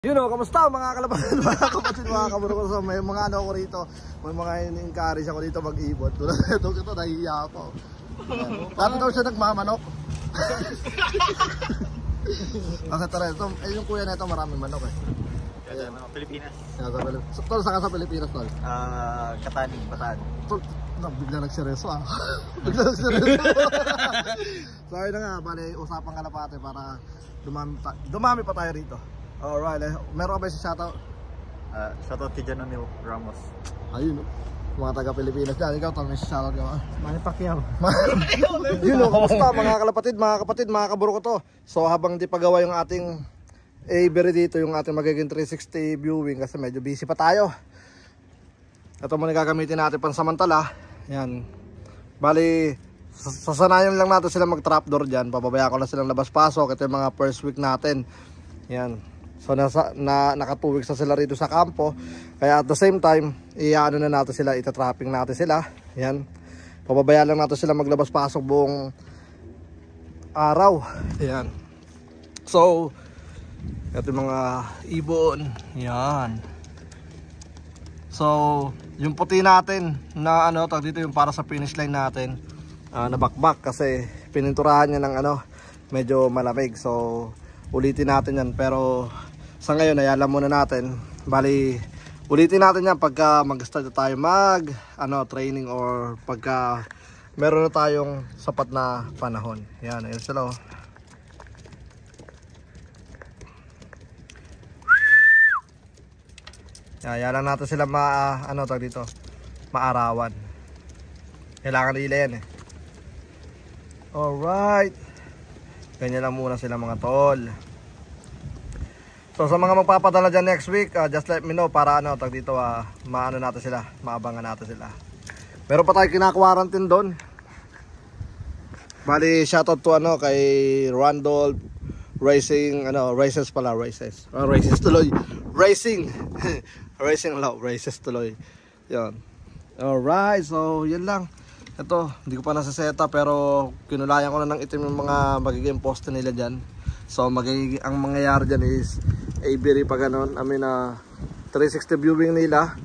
You know, kamusta mga kalaban, mga kapatid, mga kaburko. So, may mga ano ako rito, may mga in-encourage ako dito mag-ibot. Tulad ito, nahihiya ako. Dati daw siya nagmamanok. Kasi tara, yung kuya na ito maraming manok eh. Kaya Pilipinas. Tol, saan ka sa Pilipinas, Tol? Katani, Bataan. Tol, bigla nagsereso ah. Bigla nagsereso. So ayun na nga, bali usapang kalapate para dumami pa tayo rito. Alright, meron ka ba si shoutout? Shoutout kay Janonil Ramos. Ayun, mga taga-Pilipinas dyan. Ikaw, Tol, may shoutout ka ba? Manny Pacquiao. Yun o, kamusta mga kapatid, mga kaburo ko to. So habang di pagawa yung ating Avery dito, yung ating magiging 360 viewing kasi medyo busy pa tayo. Ito muna gagamitin natin pansamantala. Yan. Bali, sasanayan lang natin sila mag-trapdoor dyan. Papabayaan ko na silang labas-pasok. Ito yung mga first week natin. Yan. So naka 2 weeks na sila rito sa kampo. Kaya at the same time, iyaano na natin sila, itatrapping natin sila. Yan. Papabayaan lang natin sila maglabas-pasok buong araw. Yan. So, ito yung mga ibon. Yan. So, yung puti natin na ano, dito yung para sa finish line natin, nabakbak kasi pininturahan niya ng ano, medyo malamig. So, ulitin natin yan. Pero sa ngayon, ayalam muna natin. Bali, ulitin natin yan pagka mag-start na tayo training or pagka meron na tayong sapat na panahon. Yan, ayun sila oh. Yan lang natin sila maarawan. Kailangan nila yan eh. Alright. Ganyan lang muna sila mga tol. So sa mga magpapadala dyan next week, just let me know para maano natin sila, maabangan natin sila. Meron pa tayo kina-quarantine doon. Bali shoutout to kay Randolph Racing, races tuloy. Races tuloy. Yan. Alright, so yan lang. Ito, hindi ko pa nasa-seta pero kinulayan ko na ng itim yung mga magiging poste nila dyan. So ang mangyayari dyan is Avery pa ganon. 360 viewing nila.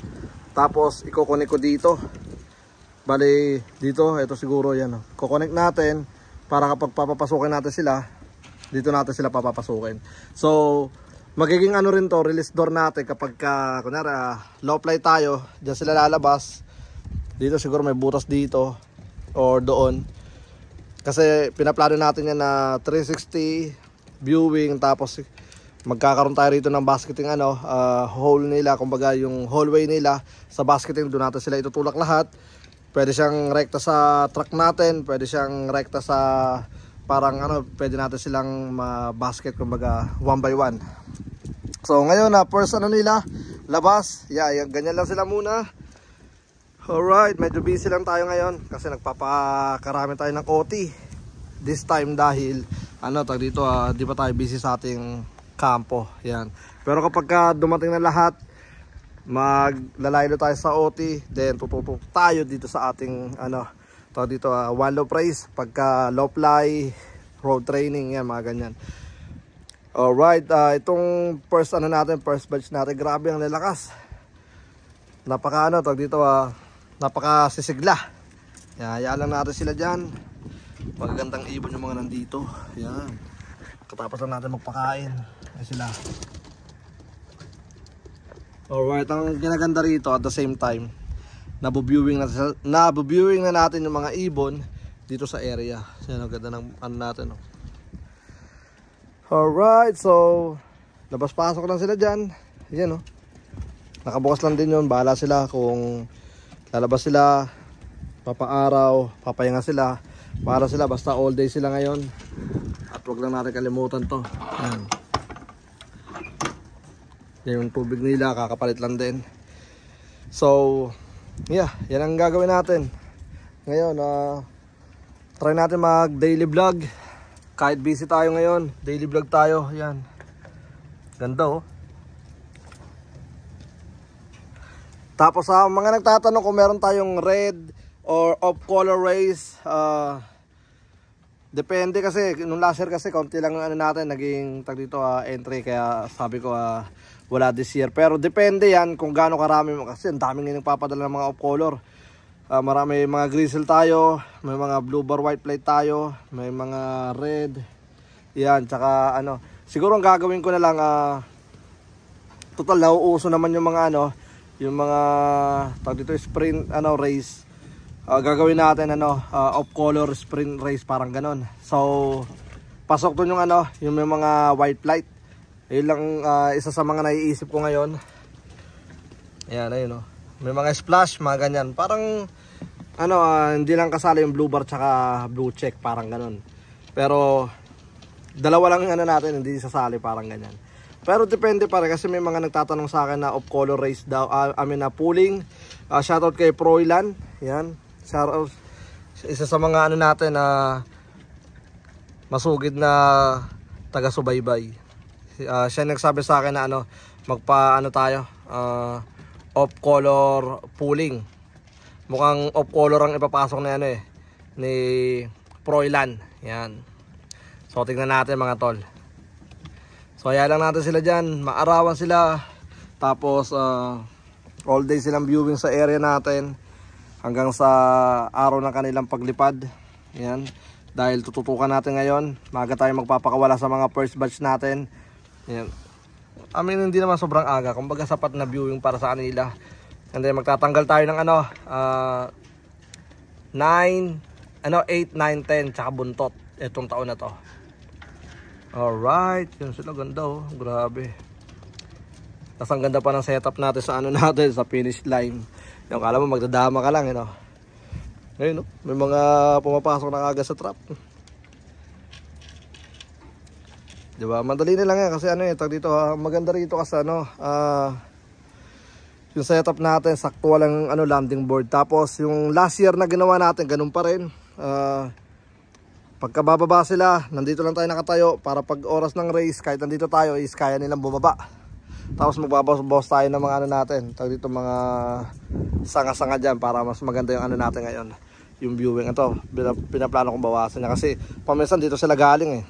Tapos iko-connect ko dito. Bali dito, ito siguro yan. Ko-connect natin para kapag papapasukin natin sila, dito natin sila papapasukin. So magiging rin to, release door natin kapag kunyari low fly tayo, dyan sila lalabas. Dito siguro may butas dito or doon. Kasi pinaplano natin yan na 360 viewing, tapos magkakaroon tayo rito ng basketing hole nila, kumbaga yung hallway nila sa basketing, doon natin sila itutulak lahat. Pwede siyang rekta sa truck natin, pwede siyang rekta sa parang pwede natin silang basket, kumbaga 1 by 1. So ngayon first nila labas. Ganyan lang sila muna. Alright, medyo busy lang tayo ngayon kasi nagpapakarami tayo ng OT this time dahil di pa tayo busy sa ating kampo. Yan. Pero kapag dumating na lahat, maglalaylo tayo sa OT, then tututok tayo dito sa ating one low price, pagka low fly, road training, yan, mga ganyan. Alright, itong first first batch natin, grabe ang lalakas. Napakasisigla. Hayaan lang natin sila dyan. Magagandang ibon yung mga nandito. Yan. Katapos lang natin magpakain. Ayan sila. Alright, ang ginaganda rito at the same time, nabuviewing na natin yung mga ibon dito sa area. Yan ang ganda ng natin. Alright, so labas-pasok lang sila dyan. Yan nakabukas lang din yun. Bahala sila kung lalabas sila, papaaraw, papahinga sila. Para sila, basta all day sila ngayon. At wag lang natin kalimutan to. Yan yung tubig nila, kakapalit lang din. So yan ang gagawin natin ngayon. Try natin mag daily vlog. Kahit busy tayo ngayon, daily vlog tayo. Yan, ganda Tapos mga nagtatanong kung meron tayong red or off color race, Depende kasi, nung last year kasi konti lang ano natin, naging tag dito entry, kaya sabi ko wala this year. Pero depende yan kung gaano karami, kasi ang daming nagpapadala ng mga off color. Marami mga grizzle tayo, may mga blue bar white plate tayo, may mga red. Yan, tsaka ano, siguro ang gagawin ko na lang, total nauuso naman yung mga ano, yung mga tag dito sprint race. Gagawin natin off color sprint race, parang ganon. So pasok dun yung yung may mga white light. Ayun lang isa sa mga naiisip ko ngayon. Ayan, ayun may mga splash, mga ganyan. Parang hindi lang kasali yung blue bar tsaka blue check, parang ganon. Pero dalawa lang yung natin, hindi sasali, parang ganyan. Pero depende pa rin kasi may mga nagtatanong sa akin na off color race daw, na pooling. Shoutout kay Proilan. Yan. Shoutout, isa sa mga natin na masugid na taga-subaybay. Siya nagsabi sa akin na magpa tayo, off color pooling. Mukhang off color ang ipapasok na ni Proilan. Yan. So tingnan natin mga tol. So kaya lang natin sila dyan, maarawan sila. Tapos all day silang viewing sa area natin hanggang sa araw ng kanilang paglipad. Yan. Dahil tututukan natin ngayon, maaga tayo magpapakawala sa mga first batch natin. Yan. Hindi naman sobrang aga, kumbaga sapat na viewing para sa kanila. And then magtatanggal tayo ng 8, 9, 10 tsaka buntot itong taon na to. Alright, yun sila, ganda grabe. Tapos ang ganda pa ng setup natin sa natin, sa finish line. Yung kala mo magdadama ka lang, Ngayon, may mga pumapasok na agad sa trap. Diba, madali na lang yan kasi tag dito, maganda rito kasi yung setup natin, sakto lang landing board. Tapos yung last year na ginawa natin, ganun pa rin. Pagka bababa sila, nandito lang tayo nakatayo para pag oras ng race, kahit nandito tayo is kaya nilang bumaba. Tapos magbabawas tayo ng mga natin, tag dito mga sanga-sanga dyan para mas maganda yung natin ngayon. Yung viewing pinaplano kong bawasan niya kasi paminsan dito sila galing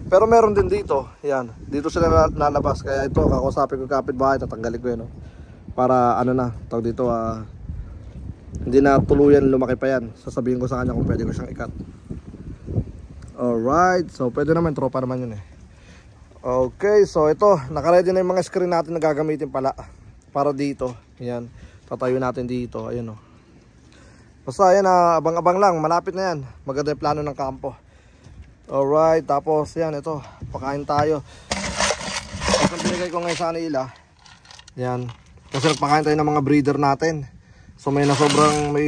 Pero meron din dito, yan, dito sila nalabas. Kaya ito, kakusapin ko kapitbahay, tatanggalin ko yun para tag dito hindi na tuluyan lumaki pa yan. Sasabihin ko sa kanya kung pwede ko siyang ikat. Alright, so pwede naman, tropa naman yun Okay, so ito, nakaready na yung mga screen natin na gagamitin pala para dito. Yan, tatayo natin dito, ayun Basta yan, abang-abang lang, malapit na yan. Maganda yung plano ng kampo. Alright, tapos yan, ito, pakain tayo. Itong binigay ko ngayon sa kanila. Yan, kasi nagpakain tayo ng mga breeder natin. So may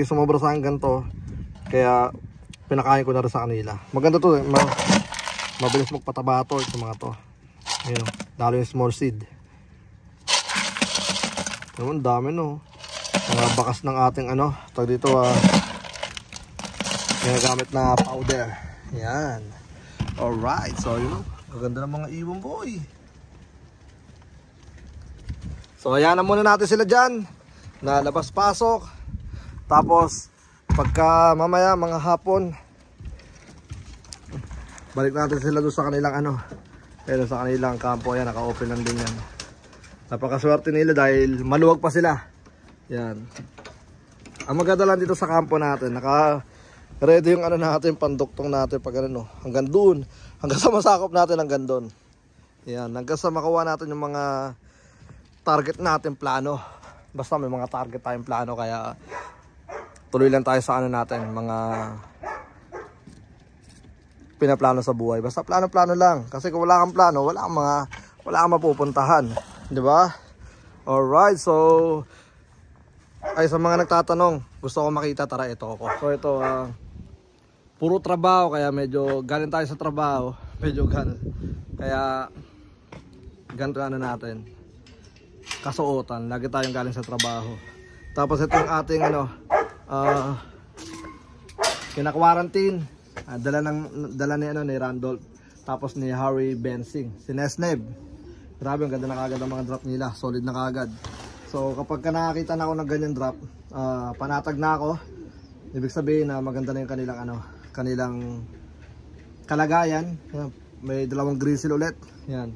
sumobra sa akin ganito. Kaya pinakain ko na rin sa kanila. Maganda to, mabilis magpataba to, ito mga to. Ayun, lalo yung small seed. Ayun, dami mga bakas ng ating tag dito ginagamit na powder. Yan. Alright, so maganda ng mga ibon boy. So ayan na muna natin sila dyan, na labas-pasok. Tapos pagka mamaya mga hapon, balik natin sila doon sa kanilang sa kanilang kampo. Ayan, naka-open lang din yan. Napakaswerte nila dahil maluwag pa sila. Yan. Ang maganda lang dito sa kampo natin, naka-ready yung natin, panduktong natin pag hanggang doon, hanggang sa masakop natin hanggang doon. Yan, hanggang sa makuha natin yung mga target natin plano. Basta may mga target tayong plano, kaya tuloy lang tayo sa natin, mga pinaplano sa buhay. Basta plano-plano lang. Kasi kung wala kang plano, wala kang mapupuntahan. Di ba? Alright, so ay sa mga nagtatanong, gusto ko makita, tara, ito ako. So ito, puro trabaho, kaya medyo galing tayo sa trabaho. Medyo galing. Kaya ganito natin. Kasuotan, lagi tayong galing sa trabaho. Tapos ito yung ating kina-quarantine. Dala ni Randolph, tapos ni Harry Bensing, si Nesneb. Grabe, ang ganda na kagad ang mga drop nila, solid na kagad. So kapag nakakita na ako ng ganyan drop, panatag na ako. Ibig sabihin na maganda na yung kanilang kalagayan. Yan. May dalawang grizzle ulit. Yan.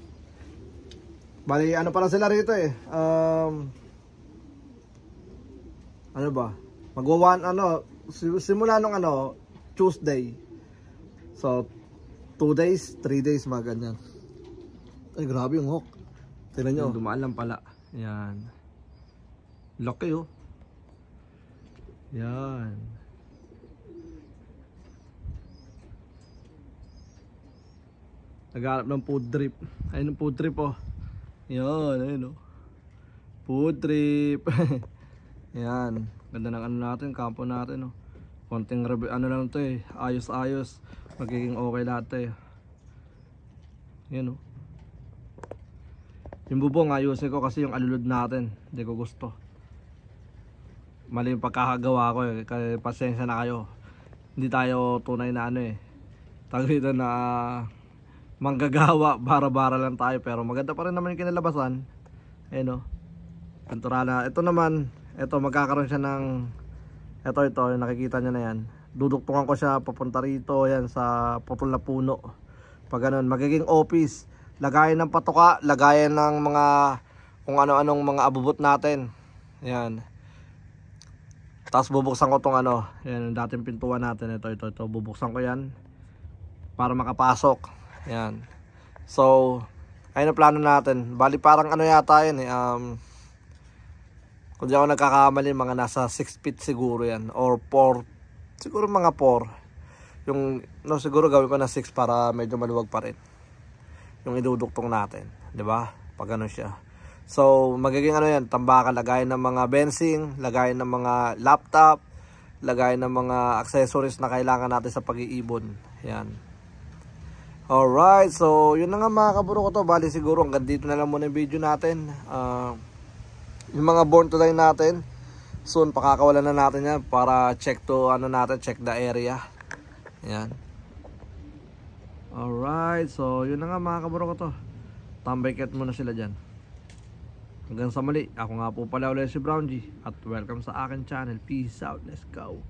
Bali, ano pala sila rito eh. Ano ba? Magwawan, simula nung Tuesday. So, 2 days, 3 days, mga ganyan. Ay, grabe yung hawk. Tignan nyo. Dumaan lang pala. Yan. Laki oh. Yan. Naghanap ng food drip. Ayun yung food drip oh. Yan, ayun oh. Food drip. Yan. Ganda ng natin, kampo natin oh. Konting lang to eh. Ayos-ayos. Magiging okay lahat eh. Yan oh. Yung bubong ayusin ko kasi yung alulod natin. Hindi ko gusto. Mali yung pagkakagawa ko eh. Kaya pasensya na kayo. Hindi tayo tunay na tawag dito na manggagawa. Bara-bara lang tayo. Pero maganda pa rin naman yung kinalabasan. Ayun o. Pinturana. Ito naman. Ito magkakaroon siya ng ito yung nakikita nyo na yan. Duduktungan ko siya papunta rito. Yan sa putol na puno. Pag ganun. Magiging office. Lagayan ng patoka, lagayan ng mga kung ano-anong mga abubot natin. Yan. Tapos bubuksan ko tong yan, dating pintuan natin. Ito. Bubuksan ko yan para makapasok. Yan. So, ayun ang plano natin. Bali parang yata yan eh. Kung di ako nagkakamali, mga nasa 6 feet siguro yan. Or 4. Siguro mga 4. Yung, siguro gawin ko na 6 para medyo maluwag pa rin yung iduduktong natin, 'di ba? Pag siya. So, magiging yan, tambakan, lagayan ng mga bensing, lagayan ng mga laptop, lagayan ng mga accessories na kailangan natin sa pag-iibon. Yan. Alright, so yun na nga mga kaburo ko to. Bali siguro hanggang dito na lang muna yung video natin. Yung mga born to die natin, soon pakakawalan na natin yan para check to check the area. Yan. Alright, so yun na nga mga kaburo ko to. Tambay cat muna sila dyan. Hanggang sa muli, ako nga po pala ulit si Brown G. At welcome sa akin channel. Peace out, let's go.